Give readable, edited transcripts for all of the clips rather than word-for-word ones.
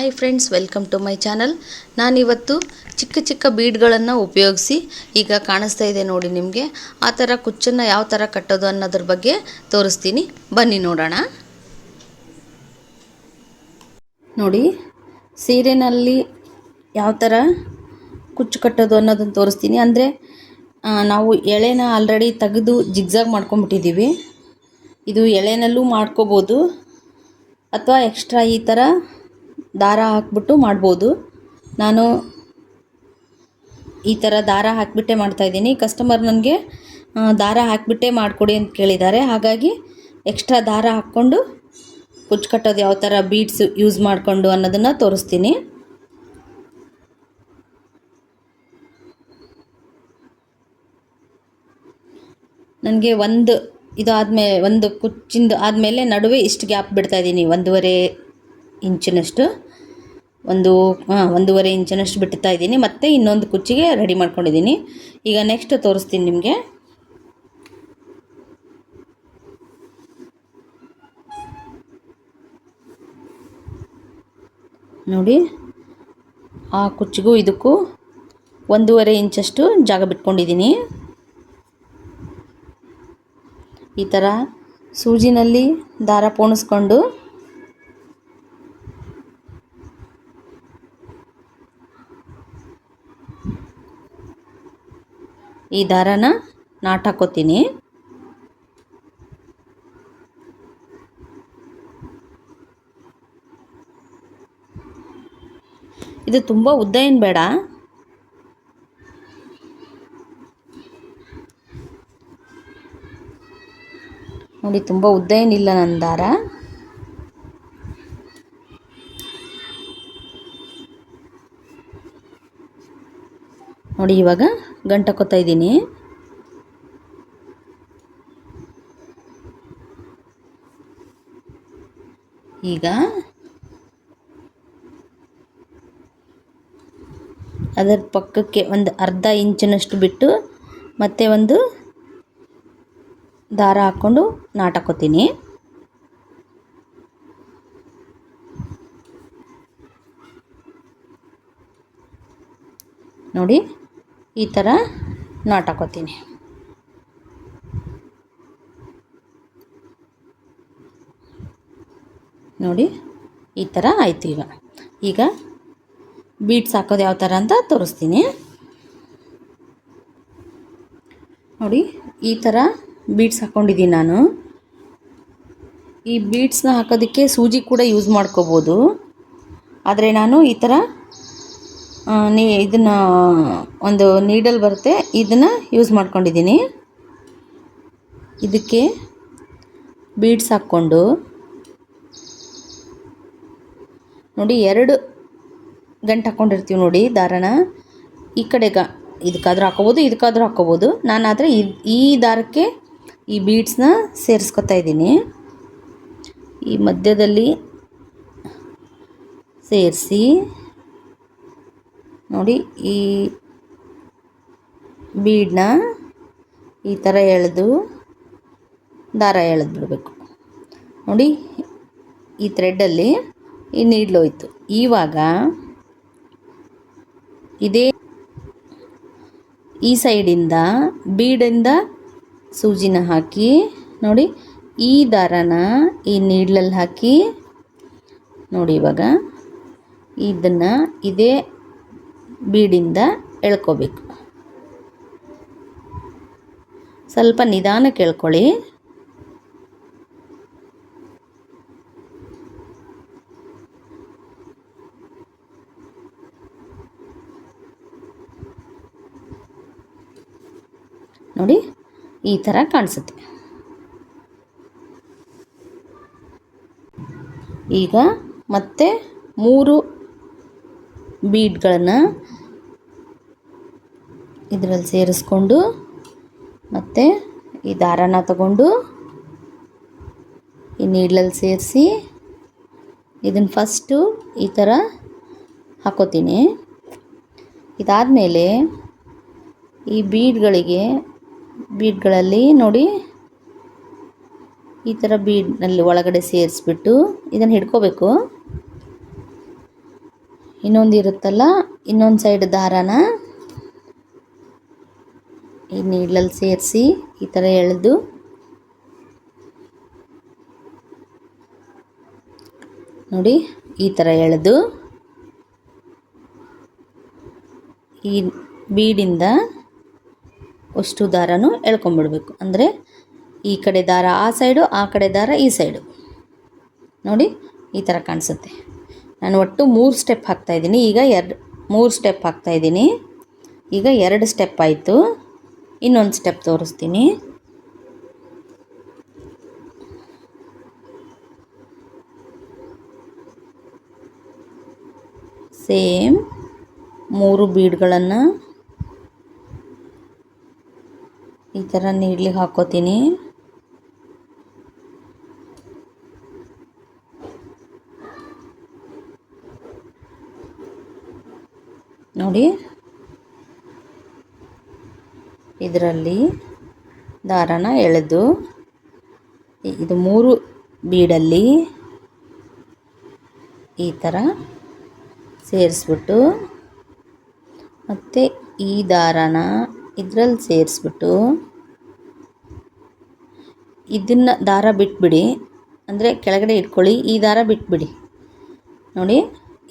Hi friends, welcome to my channel. ನಾನಿವತ್ತು ಚಿಕ್ಕ ಚಿಕ್ಕ ಬೀಡ್ಗಳನ್ನು ಉಪಯೋಗಿಸಿ ಈಗ ಕಾಣಿಸ್ತಾ ಇದೆ ನೋಡಿ ನಿಮಗೆ, ಆ ಥರ ಕುಚ್ಚನ್ನು ಯಾವ ಥರ ಕಟ್ಟೋದು ಅನ್ನೋದ್ರ ಬಗ್ಗೆ ತೋರಿಸ್ತೀನಿ. ಬನ್ನಿ ನೋಡೋಣ. ನೋಡಿ, ಸೀರೆನಲ್ಲಿ ಯಾವ ಥರ ಕುಚ್ಚು ಕಟ್ಟೋದು ಅನ್ನೋದನ್ನು ತೋರಿಸ್ತೀನಿ. ಅಂದರೆ ನಾವು ಎಳೆನ ಆಲ್ರೆಡಿ ತೆಗೆದು ಜಿಗ್ಜಾಗ್ ಮಾಡ್ಕೊಂಬಿಟ್ಟಿದ್ದೀವಿ. ಇದು ಎಳೆನಲ್ಲೂ ಮಾಡ್ಕೋಬೋದು ಅಥವಾ ಎಕ್ಸ್ಟ್ರಾ ಈ ಥರ ದಾರ ಹಾಕ್ಬಿಟ್ಟು ಮಾಡ್ಬೋದು. ನಾನು ಈ ಥರ ದಾರ ಹಾಕಿಬಿಟ್ಟೆ ಮಾಡ್ತಾಯಿದ್ದೀನಿ. ಕಸ್ಟಮರ್ ನನಗೆ ದಾರ ಹಾಕಿಬಿಟ್ಟೆ ಮಾಡಿಕೊಡಿ ಅಂತ ಕೇಳಿದ್ದಾರೆ. ಹಾಗಾಗಿ ಎಕ್ಸ್ಟ್ರಾ ದಾರ ಹಾಕ್ಕೊಂಡು ಕುಚ್ಚು ಕಟ್ಟೋದು ಯಾವ ಥರ ಬೀಡ್ಸ್ ಯೂಸ್ ಮಾಡಿಕೊಂಡು ಅನ್ನೋದನ್ನು ತೋರಿಸ್ತೀನಿ. ನನಗೆ ಒಂದು ಕುಚ್ಚಿಂದು ಆದಮೇಲೆ ನಡುವೆ ಇಷ್ಟು ಗ್ಯಾಪ್ ಬಿಡ್ತಾಯಿದ್ದೀನಿ. 1.5 ಇಂಚಿನಷ್ಟು 1.5 ಇಂಚಿನಷ್ಟು ಬಿಡ್ತಾ ಇದ್ದೀನಿ. ಮತ್ತು ಇನ್ನೊಂದು ಕುಚ್ಚಿಗೆ ರೆಡಿ ಮಾಡ್ಕೊಂಡಿದ್ದೀನಿ. ಈಗ ನೆಕ್ಸ್ಟ್ ತೋರಿಸ್ತೀನಿ ನಿಮಗೆ. ನೋಡಿ, ಆ ಕುಚ್ಚಿಗೂ ಇದಕ್ಕೂ 1.5 ಇಂಚಷ್ಟು ಜಾಗ ಬಿಟ್ಕೊಂಡಿದ್ದೀನಿ. ಈ ಥರ ಸೂಜಿನಲ್ಲಿ ದಾರ ಪೋಣಿಸ್ಕೊಂಡು ಈ ದಾರನ ನಾಟ್ ಹಾಕೋತೀನಿ. ಇದು ತುಂಬ ಉದ್ದ ಏನು ಬೇಡ. ನೋಡಿ, ತುಂಬ ಉದ್ದ ಏನಿಲ್ಲ ನನ್ನ ದಾರ. ನೋಡಿ, ಇವಾಗ ಗಂಟು ಹಾಕೋತಾ ಇದ್ದೀನಿ. ಈಗ ಅದರ ಪಕ್ಕಕ್ಕೆ ಒಂದು 1/2 ಇಂಚಿನಷ್ಟು ಬಿಟ್ಟು ಮತ್ತೆ ಒಂದು ದಾರ ಹಾಕ್ಕೊಂಡು ನಾಟ್ ಹಾಕೋತೀನಿ. ನೋಡಿ, ಈ ಥರ ನಾಟ್ ಹಾಕೋತೀನಿ. ನೋಡಿ, ಈ ಥರ ಆಯಿತು. ಈಗ ಬೀಡ್ಸ್ ಹಾಕೋದು ಯಾವ ಥರ ಅಂತ ತೋರಿಸ್ತೀನಿ. ನೋಡಿ, ಈ ಥರ ಬೀಡ್ಸ್ ಹಾಕ್ಕೊಂಡಿದ್ದೀನಿ ನಾನು. ಈ ಬೀಡ್ಸ್ನ ಹಾಕೋದಕ್ಕೆ ಸೂಜಿ ಕೂಡ ಯೂಸ್ ಮಾಡ್ಕೋಬೋದು. ಆದರೆ ನಾನು ಈ ಥರ ಇದನ್ನು ಒಂದು ನೀಡಲ್ ಬರುತ್ತೆ, ಇದನ್ನು ಯೂಸ್ ಮಾಡ್ಕೊಂಡಿದ್ದೀನಿ. ಇದಕ್ಕೆ ಬೀಡ್ಸ್ ಹಾಕ್ಕೊಂಡು ನೋಡಿ 2 ಗಂಟು ಹಾಕ್ಕೊಂಡಿರ್ತೀವಿ ನೋಡಿ ದಾರನ. ಈ ಕಡೆಗೆ ಇದಕ್ಕಾದ್ರೂ ಹಾಕೋಬೋದು, ಇದಕ್ಕಾದ್ರೂ ಹಾಕ್ಕೋಬೋದು. ನಾನಾದರೆ ಈ ದಾರಕ್ಕೆ ಈ ಬೀಡ್ಸ್ನ ಸೇರಿಸ್ಕೊತಾ ಇದ್ದೀನಿ. ಈ ಮಧ್ಯದಲ್ಲಿ ಸೇರಿಸಿ ನೋಡಿ, ಈ ಬೀಡನ್ನ ಈ ಥರ ಎಳೆದು ದಾರ ಎಳೆದು ಬಿಡಬೇಕು. ನೋಡಿ, ಈ ಥ್ರೆಡ್ಡಲ್ಲಿ ಈ ನೀಡ್ಲು ಹೋಯ್ತು. ಇವಾಗ ಇದೇ ಈ ಸೈಡಿಂದ ಬೀಡಿಂದ ಸೂಜಿನ ಹಾಕಿ ನೋಡಿ, ಈ ದಾರನ ಈ ನೀಡ್ಲಲ್ಲಿ ಹಾಕಿ ನೋಡಿ, ಇವಾಗ ಇದನ್ನು ಇದೇ ಬೀಡಿಂದ ಎಳ್ಕೋಬೇಕು. ಸ್ವಲ್ಪ ನಿಧಾನಕ್ಕೆ ಎಳ್ಕೊಳ್ಳಿ. ನೋಡಿ, ಈ ಥರ ಕಾಣಿಸುತ್ತೆ. ಈಗ ಮತ್ತೆ 3 ಬೀಡ್ಗಳನ್ನು ಇದರಲ್ಲಿ ಸೇರಿಸ್ಕೊಂಡು ಮತ್ತು ಈ ದಾರನ ತಗೊಂಡು ಈ ನೀಡ್ಲಲ್ಲಿ ಸೇರಿಸಿ ಇದನ್ನು ಫಸ್ಟು ಈ ಥರ ಹಾಕೋತೀನಿ. ಇದಾದಮೇಲೆ ಈ ಬೀಡ್ಗಳಲ್ಲಿ ನೋಡಿ ಈ ಥರ ಬೀಡ್ನಲ್ಲಿ ಒಳಗಡೆ ಸೇರಿಸ್ಬಿಟ್ಟು ಇದನ್ನು ಹಿಡ್ಕೋಬೇಕು. ಇನ್ನೊಂದು ಇರುತ್ತಲ್ಲ, ಇನ್ನೊಂದು ಸೈಡ್ ದಾರಾನ ಈ ನೀಡ್ಲಲ್ಲಿ ಸೇರಿಸಿ ಈ ಥರ ಎಳೆದು ನೋಡಿ, ಈ ಥರ ಎಳೆದು ಈ ಬೀಡಿಂದ ಅಷ್ಟು ದಾರನೂ ಎಳ್ಕೊಂಬಿಡ್ಬೇಕು. ಅಂದರೆ ಈ ಕಡೆ ದಾರ ಆ ಸೈಡು, ಆ ಕಡೆ ದಾರ ಈ ಸೈಡು. ನೋಡಿ ಈ ಥರ ಕಾಣಿಸುತ್ತೆ. ನಾನು ಒಟ್ಟು 3 ಸ್ಟೆಪ್ ಹಾಕ್ತಾಯಿದ್ದೀನಿ. ಈಗ 3 ಸ್ಟೆಪ್ ಹಾಕ್ತಾಯಿದ್ದೀನಿ. ಈಗ 2 ಸ್ಟೆಪ್ ಆಯಿತು. ಇನ್ನೊಂದು ಸ್ಟೆಪ್ ತೋರಿಸ್ತೀನಿ. ಸೇಮ್ 3 ಬೀಡ್ಗಳನ್ನು ಈ ಥರ ನೀಡ್ಲಿಗೆ ಹಾಕೋತೀನಿ. ನೋಡಿ, ಇದರಲ್ಲಿ ದಾರನ ಎಳೆದು ಇದು 3 ಬೀಡಲ್ಲಿ ಈ ಥರ ಸೇರಿಸ್ಬಿಟ್ಟು ಮತ್ತು ಈ ದಾರನ ಇದರಲ್ಲಿ ಸೇರಿಸ್ಬಿಟ್ಟು ಇದನ್ನು ದಾರ ಬಿಟ್ಬಿಡಿ, ಅಂದರೆ ಕೆಳಗಡೆ ಇಟ್ಕೊಳ್ಳಿ, ಈ ದಾರ ಬಿಟ್ಬಿಡಿ. ನೋಡಿ,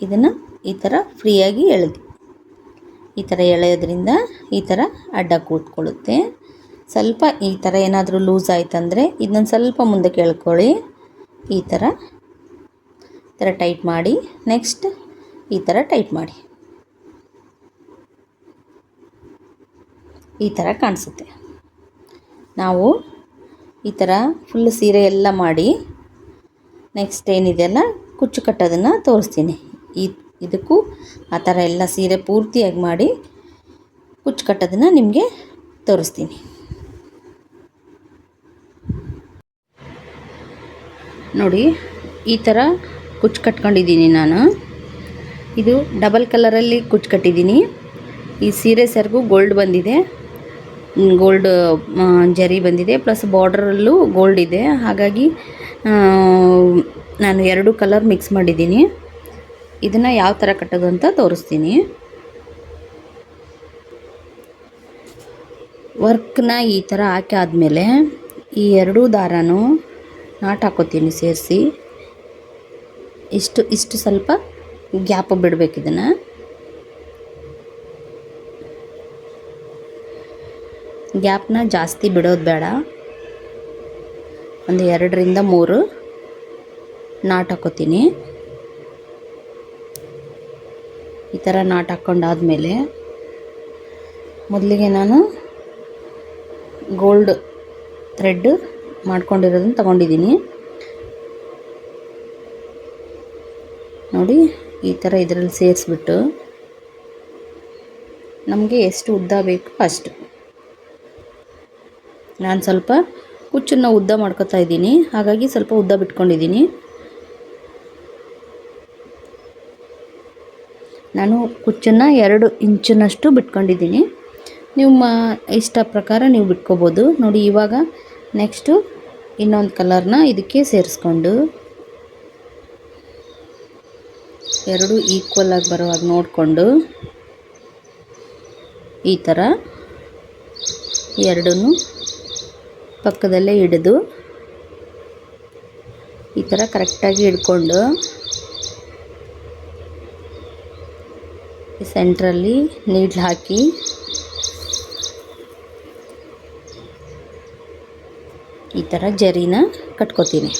ಇದನ್ನು ಈ ಥರ ಫ್ರೀಯಾಗಿ ಎಳೆದು ಈ ಥರ ಎಳೆಯೋದ್ರಿಂದ ಈ ಥರ ಅಡ್ಡ ಕೂತ್ಕೊಳ್ಳುತ್ತೆ. ಸ್ವಲ್ಪ ಈ ಥರ ಏನಾದರೂ ಲೂಸ್ ಆಯ್ತಂದರೆ ಇದನ್ನು ಸ್ವಲ್ಪ ಮುಂದಕ್ಕೆ ಎಳ್ಕೊಳ್ಳಿ. ಈ ಥರ ಟೈಟ್ ಮಾಡಿ, ನೆಕ್ಸ್ಟ್ ಈ ಥರ ಟೈಟ್ ಮಾಡಿ. ಈ ಥರ ಕಾಣಿಸುತ್ತೆ. ನಾವು ಈ ಥರ ಫುಲ್ ಸೀರೆ ಎಲ್ಲ ಮಾಡಿ ನೆಕ್ಸ್ಟ್ ಏನಿದೆಯಲ್ಲ ಕುಚ್ಚು ಕಟ್ಟೋದನ್ನು ತೋರಿಸ್ತೀನಿ. ಇದಕ್ಕೂ ಆ ಥರ ಎಲ್ಲ ಸೀರೆ ಪೂರ್ತಿಯಾಗಿ ಮಾಡಿ ಕುಚ್ಚು ಕಟ್ಟೋದನ್ನು ನಿಮಗೆ ತೋರಿಸ್ತೀನಿ. ನೋಡಿ, ಈ ಥರ ಕುಚ್ಚು ಕಟ್ಕೊಂಡಿದ್ದೀನಿ ನಾನು. ಇದು ಡಬಲ್ ಕಲರಲ್ಲಿ ಕುಚ್ಚು ಕಟ್ಟಿದ್ದೀನಿ. ಈ ಸೀರೆ ಸೆರಗು ಗೋಲ್ಡ್ ಬಂದಿದೆ, ಗೋಲ್ಡ್ ಜರಿ ಬಂದಿದೆ, ಪ್ಲಸ್ ಬಾರ್ಡ್ರಲ್ಲೂ ಗೋಲ್ಡ್ ಇದೆ. ಹಾಗಾಗಿ ನಾನು 2 ಕಲರ್ ಮಿಕ್ಸ್ ಮಾಡಿದ್ದೀನಿ. ಇದನ್ನು ಯಾವ ಥರ ಕಟ್ಟೋದು ಅಂತ ತೋರಿಸ್ತೀನಿ. ವರ್ಕ್ನ ಈ ಥರ ಹಾಕಿ ಆದಮೇಲೆ ಈ 2 ದಾರನೂ ನಾಟ್ ಹಾಕೋತೀನಿ ಸೇರಿಸಿ. ಇಷ್ಟು ಸ್ವಲ್ಪ ಗ್ಯಾಪ್ ಬಿಡಬೇಕು. ಇದನ್ನು ಗ್ಯಾಪ್ನ ಜಾಸ್ತಿ ಬಿಡೋದು ಬೇಡ. ಒಂದು 2 ರಿಂದ 3 ನಾಟ್ ಹಾಕೋತೀನಿ. ಈ ಥರ ನಾಟ್ ಹಾಕ್ಕೊಂಡಾದಮೇಲೆ ಮೊದಲಿಗೆ ನಾನು ಗೋಲ್ಡ್ ಥ್ರೆಡ್ ಮಾಡ್ಕೊಂಡಿರೋದನ್ನು ತಗೊಂಡಿದ್ದೀನಿ. ನೋಡಿ, ಈ ಥರ ಇದರಲ್ಲಿ ಸೇರಿಸ್ಬಿಟ್ಟು ನಮಗೆ ಎಷ್ಟು ಉದ್ದ ಬೇಕು ಅಷ್ಟು. ನಾನು ಸ್ವಲ್ಪ ಕುಚ್ಚನ್ನು ಉದ್ದ ಮಾಡ್ಕೊತಾ ಇದ್ದೀನಿ, ಹಾಗಾಗಿ ಸ್ವಲ್ಪ ಉದ್ದ ಬಿಟ್ಕೊಂಡಿದ್ದೀನಿ. ನಾನು ಕುಚ್ಚನ್ನು 2 ಇಂಚಿನಷ್ಟು ಬಿಟ್ಕೊಂಡಿದ್ದೀನಿ. ನಿಮ್ಮ ಇಷ್ಟ ಪ್ರಕಾರ ನೀವು ಬಿಟ್ಕೋಬೋದು. ನೋಡಿ, ಇವಾಗ ನೆಕ್ಸ್ಟು ಇನ್ನೊಂದು ಕಲರ್ನ ಇದಕ್ಕೆ ಸೇರಿಸ್ಕೊಂಡು 2 ಈಕ್ವಲ್ ಆಗಿ ಬರುವಾಗ ನೋಡಿಕೊಂಡು ಈ ಥರ 2 ಪಕ್ಕದಲ್ಲೇ ಹಿಡಿದು ಈ ಥರ ಕರೆಕ್ಟಾಗಿ ಹಿಡ್ಕೊಂಡು ಸೆಂಟ್ರಲ್ಲಿ ನೀಡ್ಲ್ ಹಾಕಿ ಈ ಥರ ಜರಿನ ಕಟ್ಕೋತೀನಿ.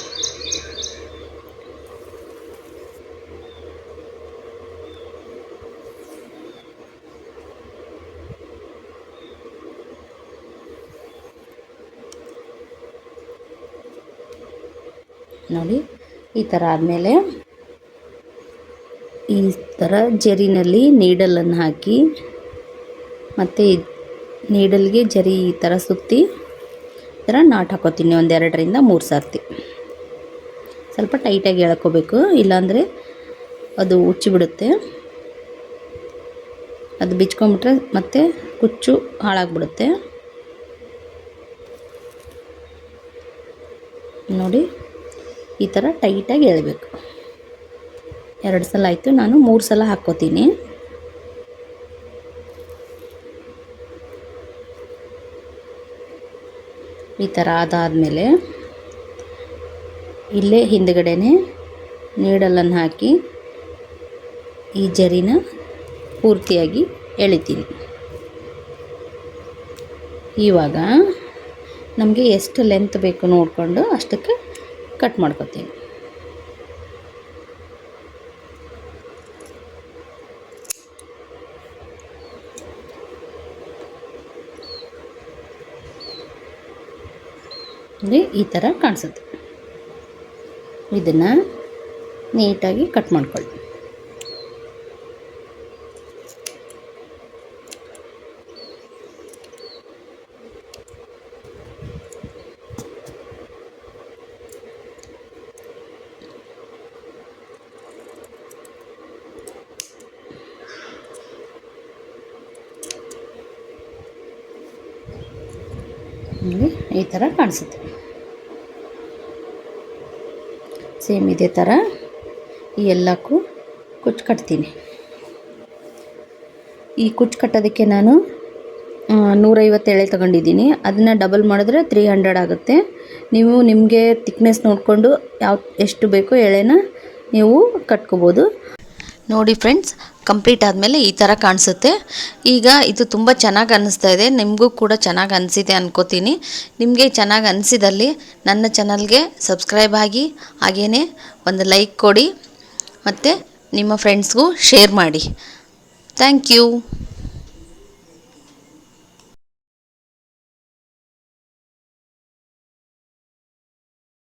ನೋಡಿ, ಈ ಥರ ಆದಮೇಲೆ ಈ ಥರ ಜರಿನಲ್ಲಿ ನೀಡಲನ್ನು ಹಾಕಿ ಮತ್ತು ನೀಡಲ್ಗೆ ಜರಿ ಈ ಥರ ಸುತ್ತಿ ಈ ಥರ ನಾಟ್ ಹಾಕೋತೀನಿ. ಒಂದು 2 ರಿಂದ 3 ಸರ್ತಿ. ಸ್ವಲ್ಪ ಟೈಟಾಗಿ ಎಳ್ಕೋಬೇಕು, ಇಲ್ಲಾಂದರೆ ಅದು ಉಚ್ಚಿಬಿಡುತ್ತೆ. ಅದು ಬಿಚ್ಕೊಂಬಿಟ್ರೆ ಮತ್ತೆ ಕುಚ್ಚು ಹಾಳಾಗ್ಬಿಡುತ್ತೆ. ನೋಡಿ, ಈ ಥರ ಟೈಟಾಗಿ ಎಳಬೇಕು. 2 ಸಲ ಆಯಿತು, ನಾನು 3 ಸಲ ಹಾಕ್ಕೋತೀನಿ. ಈ ಥರ ಅದಾದಮೇಲೆ ಇಲ್ಲೇ ಹಿಂದುಗಡೆನೇ ನೀಡಲನ್ನು ಹಾಕಿ ಈ ಜರಿನ ಪೂರ್ತಿಯಾಗಿ ಎಳಿತೀನಿ. ಇವಾಗ ನಮಗೆ ಎಷ್ಟು ಲೆಂತ್ ಬೇಕು ನೋಡಿಕೊಂಡು ಅಷ್ಟಕ್ಕೆ ಕಟ್ ಮಾಡ್ಕೊತೀನಿ. ಈ ಥರ ಕಾಣಿಸುತ್ತೆ. ಇದನ್ನು ನೀಟಾಗಿ ಕಟ್ ಮಾಡ್ಕೊಳ್ಳಿ. ಈ ಥರ ಕಾಣಿಸುತ್ತೆ. ಸೇಮ್ ಇದೇ ಥರ ಈ ಎಲ್ಲಕ್ಕೂ ಕುಚ್ಚು ಕಟ್ತೀನಿ. ಈ ಕುಚ್ಚು ಕಟ್ಟೋದಕ್ಕೆ ನಾನು 150 ಎಳೆ ತಗೊಂಡಿದ್ದೀನಿ. ಅದನ್ನು ಡಬಲ್ ಮಾಡಿದ್ರೆ 300 ಆಗುತ್ತೆ. ನೀವು ನಿಮಗೆ ತಿಕ್ನೆಸ್ ನೋಡಿಕೊಂಡು ಎಷ್ಟು ಬೇಕೋ ಎಳೆನ ನೀವು ಕಟ್ಕೋಬೋದು. ನೋಡಿ ಫ್ರೆಂಡ್ಸ್, ಕಂಪ್ಲೀಟ್ ಆದಮೇಲೆ ಈ ಥರ ಕಾಣಿಸುತ್ತೆ. ಈಗ ಇದು ತುಂಬ ಚೆನ್ನಾಗಿ ಅನ್ನಿಸ್ತಾ ಇದೆ. ನಿಮಗೂ ಕೂಡ ಚೆನ್ನಾಗಿ ಅನಿಸಿದೆ ಅನ್ಕೋತೀನಿ. ನಿಮಗೆ ಚೆನ್ನಾಗಿ ಅನಿಸಿದಲ್ಲಿ ನನ್ನ ಚಾನಲ್ಗೆ ಸಬ್ಸ್ಕ್ರೈಬ್ ಆಗಿ, ಹಾಗೆಯೇ ಒಂದು ಲೈಕ್ ಕೊಡಿ ಮತ್ತು ನಿಮ್ಮ ಫ್ರೆಂಡ್ಸ್ಗೂ ಶೇರ್ ಮಾಡಿ. Thank you.